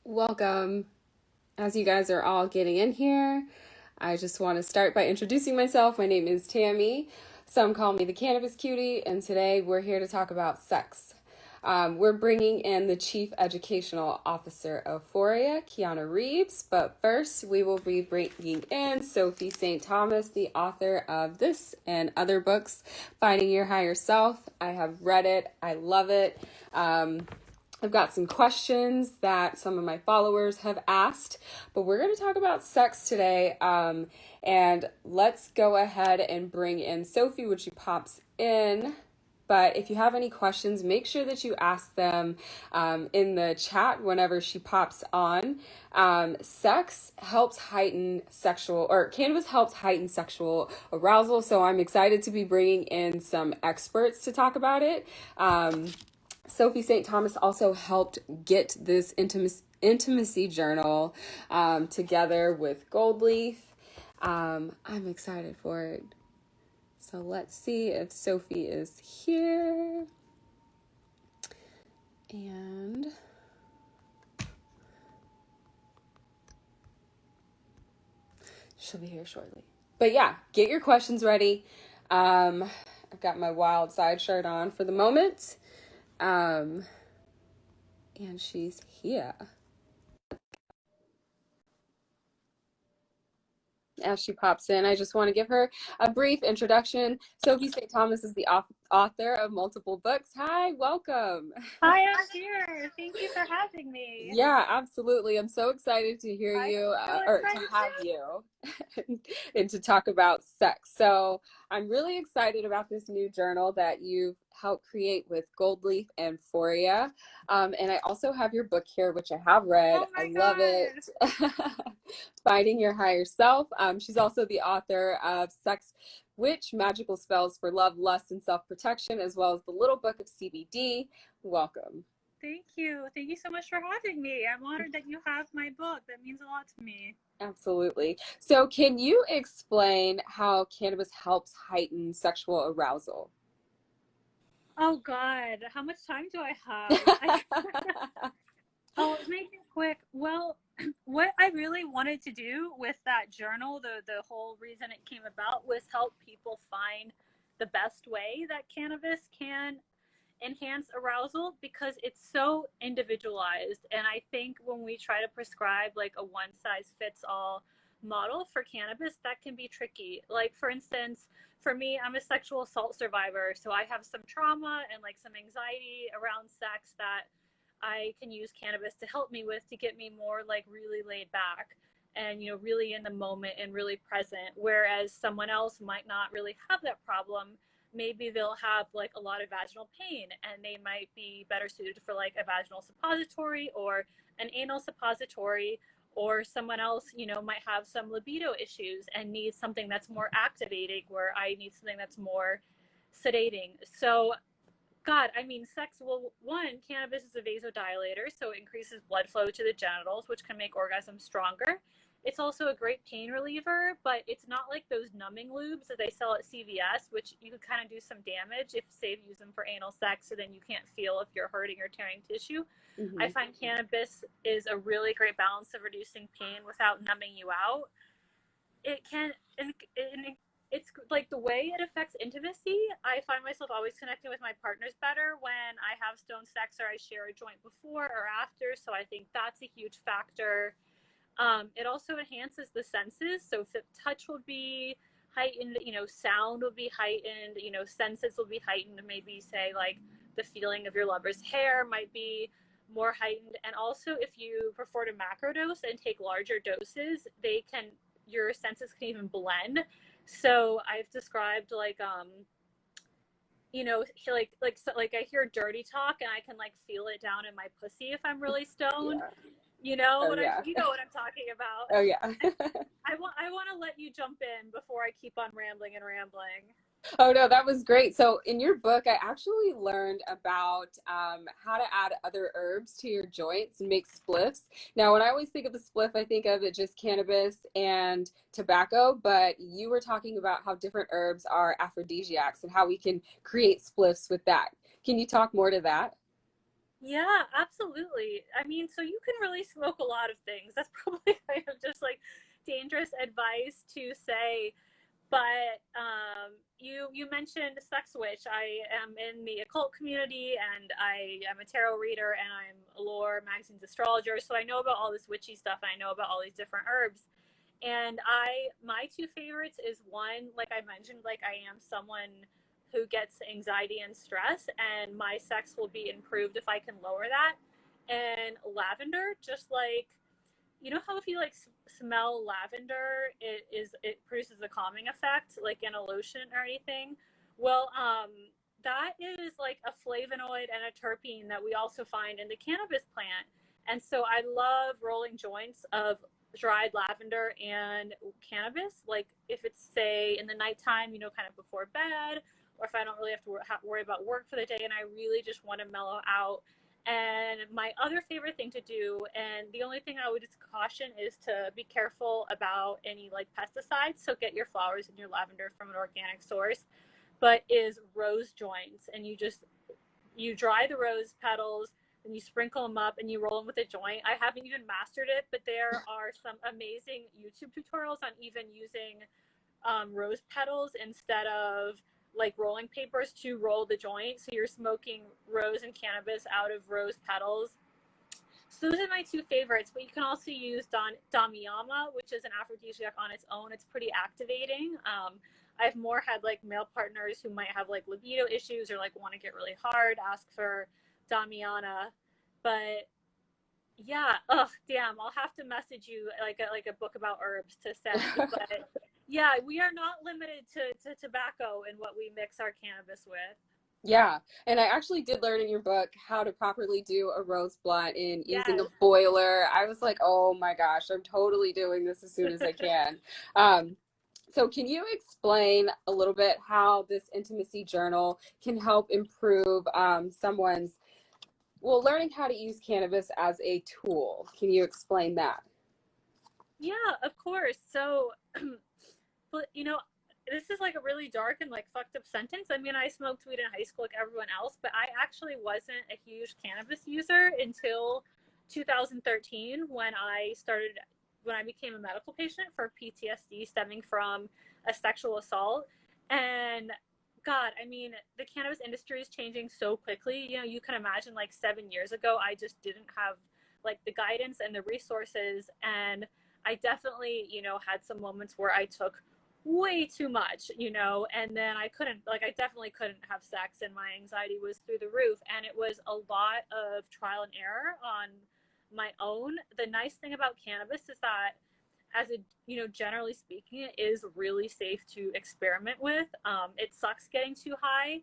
Welcome. As you guys are all getting in here, I just want to start by introducing myself. My name is Tammy. Some call me the Cannabis Cutie, and today we're here to talk about sex. We're bringing in the Chief Educational Officer of Foria, Kiana Reeves, but first we will be bringing in Sophie Saint Thomas, the author of this and other books, Finding Your Higher Self. I have read it. I love it. I've got some questions that some of my followers have asked, but we're going to talk about sex today. And let's go ahead and bring in Sophie when she pops in. But if you have any questions, make sure that you ask them in the chat whenever she pops on. Cannabis helps heighten sexual arousal. So I'm excited to be bringing in some experts to talk about it. Sophie Saint Thomas also helped get this intimacy journal together with Gold Leaf. I'm excited for it. So let's see if Sophie is here. And she'll be here shortly. But yeah, get your questions ready. I've got my Wild Side shirt on for the moment. And she's here. As she pops in, I just want to give her a brief introduction. Sophie St. Thomas is the author of multiple books. Hi, welcome. Hi, I'm here. Thank you for having me. Yeah, absolutely. I'm so excited to hear you, or to have you, and to talk about sex. So I'm really excited about this new journal that you've helped create with Gold Leaf and Foria. And I also have your book here, which I have read. Oh my love it. Finding Your Higher Self. She's also the author of Sex Witch, Magical Spells for Love, Lust, and Self-Protection, as well as the Little Book of CBD. Welcome. Thank you. Thank you so much for having me. I'm honored that you have my book. That means a lot to me. Absolutely. So can you explain how cannabis helps heighten sexual arousal? Oh God, how much time do I have? I'll make it quick. Well, what I really wanted to do with that journal, the whole reason it came about, was help people find the best way that cannabis can enhance arousal, because it's so individualized. And I think when we try to prescribe like a one size fits all model for cannabis, that can be tricky. Like, for instance, for me, I'm a sexual assault survivor, so I have some trauma and like some anxiety around sex that I can use cannabis to help me with, to get me more like really laid back and, you know, really in the moment and really present. Whereas someone else might not really have that problem. Maybe they'll have like a lot of vaginal pain and they might be better suited for like a vaginal suppository or an anal suppository. Or someone else, you know, might have some libido issues and need something that's more activating, where I need something that's more sedating. So God, I mean, sex, well, one, cannabis is a vasodilator, so it increases blood flow to the genitals, which can make orgasm stronger. It's also a great pain reliever, but it's not like those numbing lubes that they sell at CVS, which you could kind of do some damage if, say, you use them for anal sex, so then you can't feel if you're hurting or tearing tissue. Mm-hmm. I find cannabis is a really great balance of reducing pain without numbing you out. It can, and it's like the way it affects intimacy. I find myself always connecting with my partners better when I have stone sex or I share a joint before or after. So I think that's a huge factor. It also enhances the senses. So touch will be heightened, you know, sound will be heightened, you know, senses will be heightened. Maybe say like the feeling of your lover's hair might be more heightened. And also if you prefer to macrodose and take larger doses, your senses can even blend. So I've described like, you know, like I hear dirty talk and I can like feel it down in my pussy if I'm really stoned. Yeah. You know you know what I'm talking about. Oh yeah. I want to let you jump in before I keep on rambling. Oh no, that was great. So in your book, I actually learned about how to add other herbs to your joints and make spliffs. Now, when I always think of a spliff, I think of it just cannabis and tobacco, but you were talking about how different herbs are aphrodisiacs and how we can create spliffs with that. Can you talk more to that? Yeah, absolutely. I mean, so you can really smoke a lot of things. That's probably kind of just like dangerous advice to say. But you mentioned sex witch. I am in the occult community, and I am a tarot reader, and I'm a lore magazine's astrologer. So I know about all this witchy stuff, and I know about all these different herbs. And my two favorites is one, like I mentioned, like I am someone who gets anxiety and stress, and my sex will be improved if I can lower that. And lavender, just like, you know how if you like smell lavender, it produces a calming effect, like in a lotion or anything. Well, that is like a flavonoid and a terpene that we also find in the cannabis plant. And so I love rolling joints of dried lavender and cannabis. Like if it's say in the nighttime, you know, kind of before bed, or if I don't really have to worry about work for the day and I really just want to mellow out. And my other favorite thing to do, and the only thing I would just caution is to be careful about any like pesticides. So get your flowers and your lavender from an organic source, but is rose joints. And you dry the rose petals and you sprinkle them up and you roll them with a joint. I haven't even mastered it, but there are some amazing YouTube tutorials on even using rose petals instead of like rolling papers to roll the joint. So you're smoking rose and cannabis out of rose petals. So those are my two favorites, but you can also use Damiyama, which is an aphrodisiac on its own. It's pretty activating. I've more had like male partners who might have like libido issues or like want to get really hard, ask for Damiana. But yeah, oh damn, I'll have to message you like a book about herbs to send. But yeah, we are not limited to tobacco in what we mix our cannabis with. Yeah, and I actually did learn in your book how to properly do a rose blunt in using a Yes. boiler. I was like, oh my gosh, I'm totally doing this as soon as I can. Um, so can you explain a little bit how this intimacy journal can help improve someone's, well, learning how to use cannabis as a tool? Can you explain that? Yeah, of course. So, but you know, this is like a really dark and like fucked up sentence. I mean, I smoked weed in high school like everyone else, but I actually wasn't a huge cannabis user until 2013 when I became a medical patient for PTSD stemming from a sexual assault. And God, I mean, the cannabis industry is changing so quickly. You know, you can imagine like 7 years ago, I just didn't have like the guidance and the resources. And I definitely, you know, had some moments where I took way too much, you know, and then I definitely couldn't have sex and my anxiety was through the roof. And it was a lot of trial and error on my own. The nice thing about cannabis is that as a, you know, generally speaking, it is really safe to experiment with. It sucks getting too high.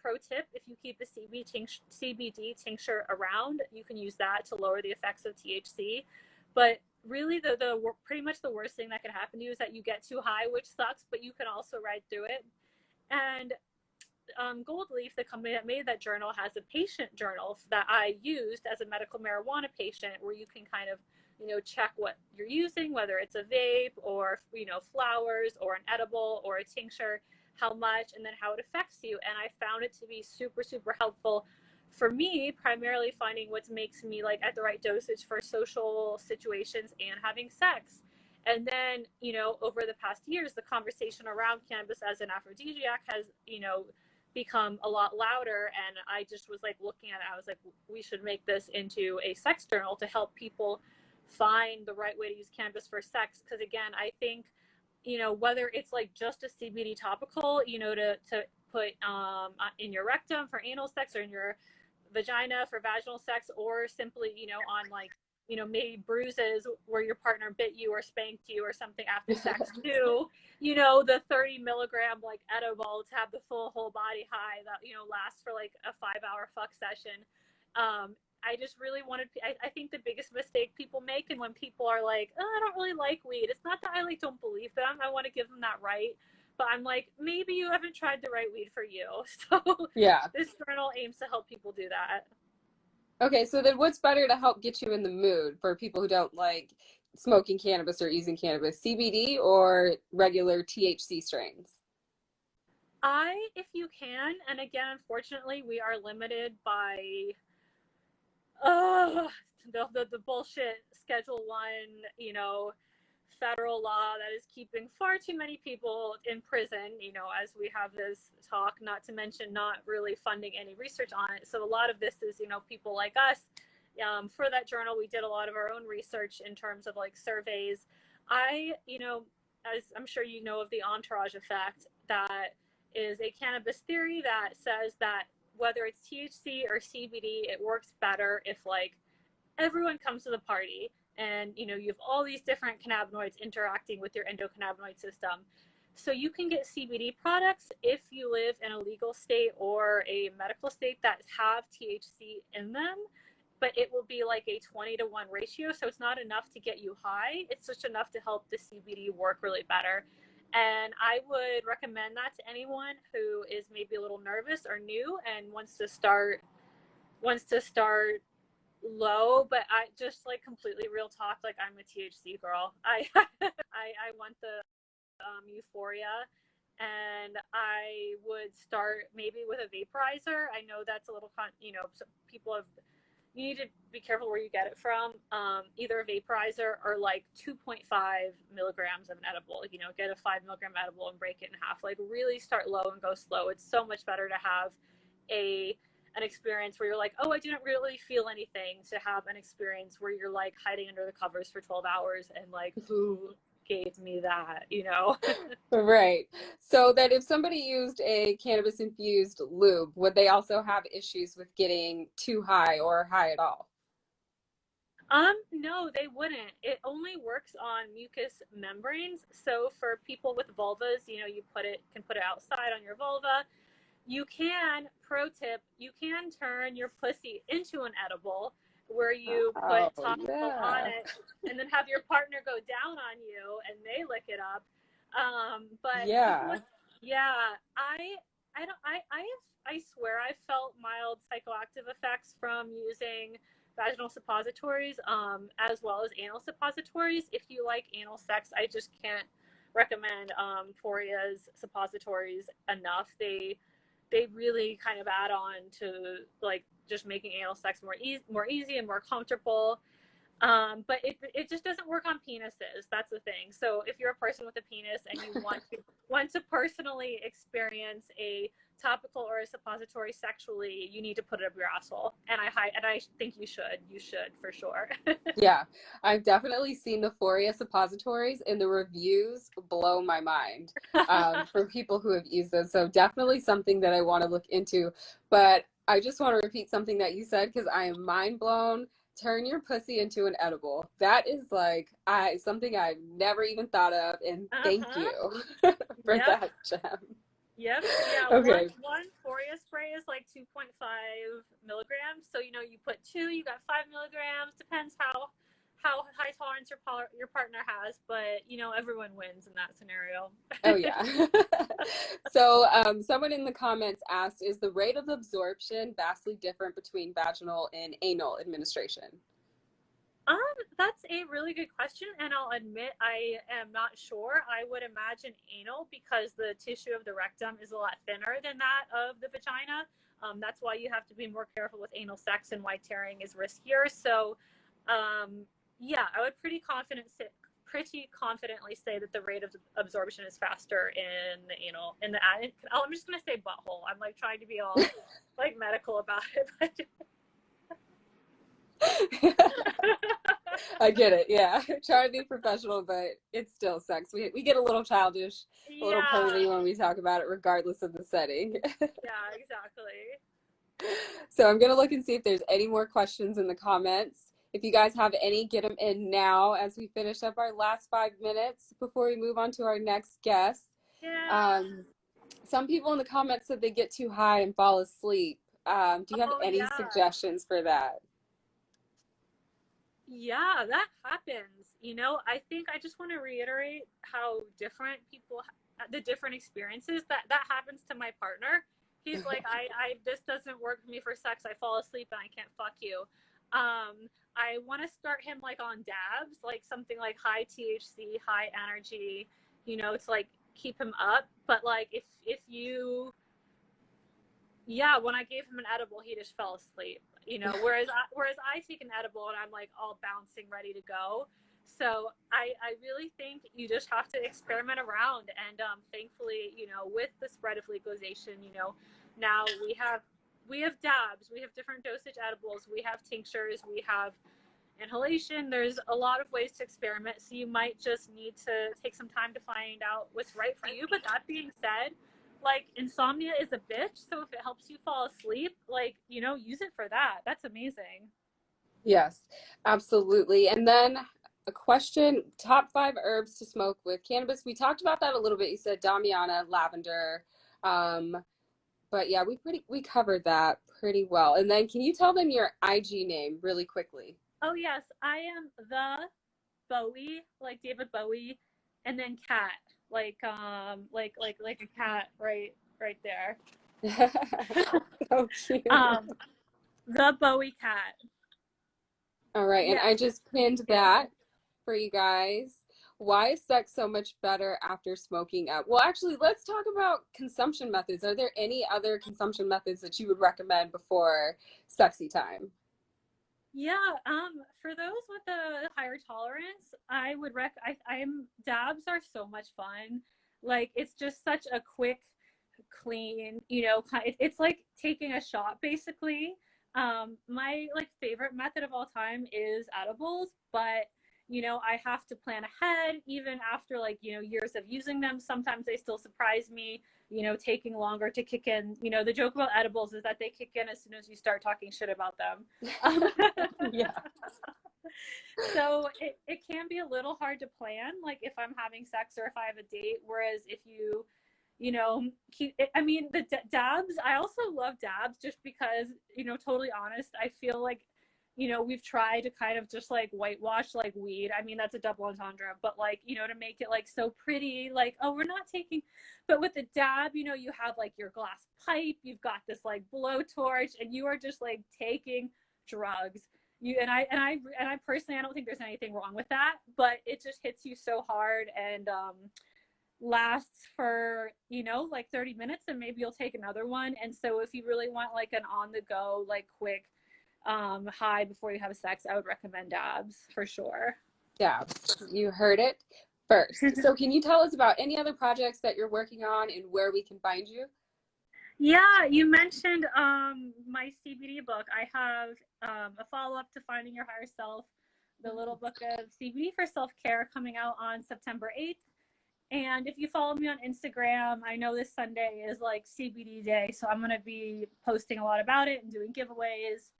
Pro tip, if you keep the CBD tincture around, you can use that to lower the effects of THC. But really the pretty much the worst thing that can happen to you is that you get too high, which sucks, but you can also ride through it. And Gold Leaf, the company that made that journal, has a patient journal that I used as a medical marijuana patient, where you can kind of, you know, check what you're using, whether it's a vape or, you know, flowers or an edible or a tincture, how much, and then how it affects you. And I found it to be super, super helpful for me, primarily finding what makes me like at the right dosage for social situations and having sex. And then, you know, over the past years, the conversation around cannabis as an aphrodisiac has, you know, become a lot louder. And I just was like looking at it, I was like, we should make this into a sex journal to help people find the right way to use cannabis for sex. Because again, I think, you know, whether it's like just a CBD topical, you know, to put in your rectum for anal sex, or in your vagina for vaginal sex, or simply, you know, on like, you know, maybe bruises where your partner bit you or spanked you or something after sex too, you know, the 30 milligram like edible to have the full whole body high that, you know, lasts for like a 5 hour fuck session. I just really wanted, I think the biggest mistake people make, and when people are like, oh, I don't really like weed, it's not that I like don't believe them, I want to give them that right, but I'm like, maybe you haven't tried the right weed for you. So Yeah. this journal aims to help people do that. Okay, so then what's better to help get you in the mood for people who don't like smoking cannabis or using cannabis, CBD or regular THC strains? If you can, and again, unfortunately, we are limited by oh, the bullshit Schedule 1, you know, federal law that is keeping far too many people in prison, you know, as we have this talk, not to mention not really funding any research on it. So a lot of this is, you know, people like us. For that journal, we did a lot of our own research in terms of like surveys. You know, as I'm sure you know of the entourage effect, that is a cannabis theory that says that whether it's THC or CBD, it works better if like everyone comes to the party and you know you have all these different cannabinoids interacting with your endocannabinoid system. So you can get CBD products if you live in a legal state or a medical state that have THC in them, but it will be like a 20-to-1 ratio. So it's not enough to get you high. It's just enough to help the CBD work really better. And I would recommend that to anyone who is maybe a little nervous or new and wants to start low. But I just like completely real talk, like I'm a THC girl. I want the euphoria, and I would start maybe with a vaporizer. I know that's a little you know, people have, you need to be careful where you get it from. Either a vaporizer or like 2.5 milligrams of an edible. You know, get a 5 milligram edible and break it in half. Like really start low and go slow. It's so much better to have an experience where you're like, oh, I didn't really feel anything, to have an experience where you're like hiding under the covers for 12 hours and like, who gave me that, you know? Right. So that if somebody used a cannabis infused lube, would they also have issues with getting too high or high at all? No, they wouldn't. It only works on mucous membranes. So for people with vulvas, you know, you can put it outside on your vulva. You can, pro tip, you can turn your pussy into an edible where you Oh, put topical on yeah. it and then have your partner go down on you and they lick it up. But people Yeah. with, yeah, I don't, I swear I felt mild psychoactive effects from using vaginal suppositories, as well as anal suppositories. If you like anal sex, I just can't recommend Foria's suppositories enough. They really kind of add on to like just making anal sex more easy and more comfortable. But it just doesn't work on penises. That's the thing. So if you're a person with a penis and you want to personally experience a topical or a suppository sexually, you need to put it up your asshole. And I think you should for sure. Yeah. I've definitely seen the Foria suppositories, and the reviews blow my mind from people who have used those. So definitely something that I want to look into. But I just want to repeat something that you said because I am mind blown. Turn your pussy into an edible. That is like something I've never even thought of, and thank Uh-huh. you for Yep. that, Gem. Yep. Yeah. One Okay. one Foria spray is like 2.5 milligrams. So you know you put two, you got 5 milligrams. Depends how high tolerance your partner has, but you know everyone wins in that scenario. Oh yeah. So someone in the comments asked, is the rate of absorption vastly different between vaginal and anal administration? That's a really good question, and I'll admit I am not sure. I would imagine anal because the tissue of the rectum is a lot thinner than that of the vagina. That's why you have to be more careful with anal sex and why tearing is riskier. So, yeah, I would pretty confidently say that the rate of absorption is faster in the anal. I'm just gonna say butthole. I'm like trying to be all like medical about it, but I get it. Yeah. Try to be professional, but it's still sex. We get a little childish, a little yeah, pervy when we talk about it, regardless of the setting. yeah, exactly. So I'm going to look and see if there's any more questions in the comments. If you guys have any, get them in now as we finish up our last 5 minutes before we move on to our next guest. Yeah. Um, some people in the comments said they get too high and fall asleep. Do you have Oh, any yeah. suggestions for that? Yeah, that happens. You know, I think I just want to reiterate how different the different experiences that happens to my partner. He's like, this doesn't work for me for sex. I fall asleep and I can't fuck you. I want to start him like on dabs, like something like high THC, high energy, you know, to like keep him up. But like if you, yeah, when I gave him an edible, he just fell asleep. you know, whereas I take an edible and I'm like all bouncing, ready to go. So I really think you just have to experiment around. And thankfully, you know, with the spread of legalization, you know, now we have dabs, we have different dosage edibles, we have tinctures, we have inhalation. There's a lot of ways to experiment. So you might just need to take some time to find out what's right for you. But that being said, like, insomnia is a bitch. So if it helps you fall asleep, like, you know, use it for that. That's amazing. Yes, absolutely. And then a question, top 5 herbs to smoke with cannabis. We talked about that a little bit. You said Damiana, lavender. Um, but yeah, we covered that pretty well. And then can you tell them your IG name really quickly? Oh yes, I am the Bowie, like David Bowie, and then cat, like a cat, right there. So cute. The Bowie cat. All right, and Yeah. I just pinned Yeah. that for you guys. Why is sex so much better after smoking up? Well, actually, let's talk about consumption methods. Are there any other consumption methods that you would recommend before sexy time? Yeah, for those with the higher tolerance, I would I'm dabs are so much fun. Like it's just such a quick, clean, you know, it's like taking a shot basically. My like favorite method of all time is edibles, but you know, I have to plan ahead even after like, you know, years of using them. Sometimes they still surprise me, you know, taking longer to kick in. You know, the joke about edibles is that they kick in as soon as you start talking shit about them. Yeah. So it can be a little hard to plan, like if I'm having sex or if I have a date. Whereas if you know, I mean, the dabs, I also love dabs just because, you know, totally honest, I feel like, you know, we've tried to kind of just like whitewash like weed. I mean, that's a double entendre, but like, you know, to make it like so pretty, like, oh, we're not taking, but with the dab, you know, you have like your glass pipe, you've got this like blowtorch, and you are just like taking drugs. You and I personally, I don't think there's anything wrong with that, but it just hits you so hard and lasts for, you know, like 30 minutes, and maybe you'll take another one. And so if you really want like an on the go, like quick high before you have sex, I would recommend dabs for sure. Dabs. You heard it first. So can you tell us about any other projects that you're working on and where we can find you? Yeah, you mentioned my CBD book. I have a follow up to Finding Your Higher Self, the little book of CBD for self care, coming out on September 8th. And if you follow me on Instagram, I know this Sunday is like CBD day, so I'm going to be posting a lot about it and doing giveaways.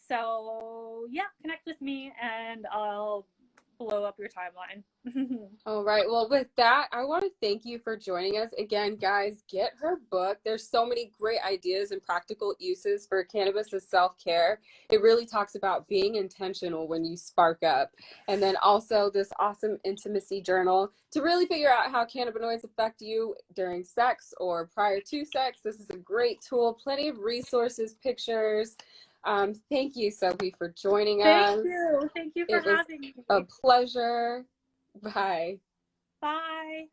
So, yeah, connect with me and I'll blow up your timeline. All right. Well, with that, I want to thank you for joining us. Again, guys, get her book. There's so many great ideas and practical uses for cannabis as self-care. It really talks about being intentional when you spark up. And then also this awesome intimacy journal to really figure out how cannabinoids affect you during sex or prior to sex. This is a great tool. Plenty of resources, pictures. Thank you, Sophie, for joining us. Thank you. Thank you for It was having me. a pleasure. Bye. Bye.